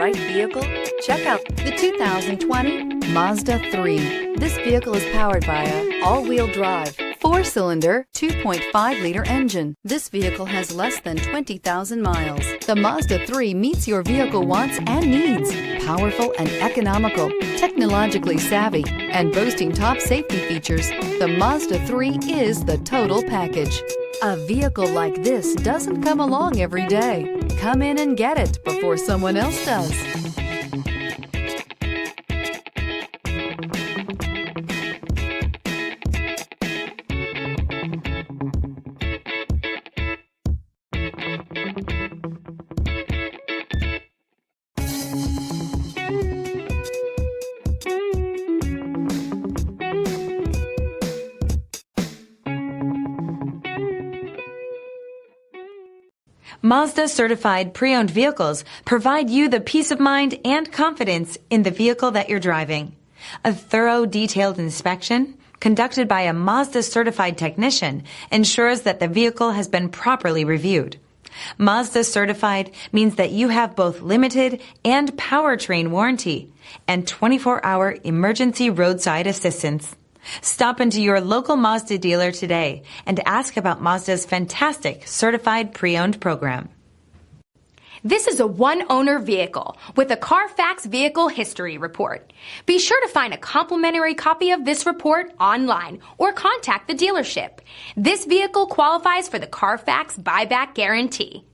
right vehicle? Check out the 2020 Mazda 3. This vehicle is powered by a all-wheel drive, 4-cylinder, 2.5-liter engine. This vehicle has less than 20,000 miles. The Mazda 3 meets your vehicle wants and needs. Powerful and economical, technologically savvy, and boasting top safety features, the Mazda 3 is the total package. A vehicle like this doesn't come along every day. Come in and get it before someone else does. Mazda certified pre-owned vehicles provide you the peace of mind and confidence in the vehicle that you're driving. A thorough, detailed inspection conducted by a Mazda certified technician ensures that the vehicle has been properly reviewed. Mazda certified means that you have both limited and powertrain warranty and 24-hour emergency roadside assistance. Stop into your local Mazda dealer today and ask about Mazda's fantastic certified pre-owned program. This is a one-owner vehicle with a Carfax Vehicle History Report. Be sure to find a complimentary copy of this report online or contact the dealership. This vehicle qualifies for the Carfax Buyback Guarantee.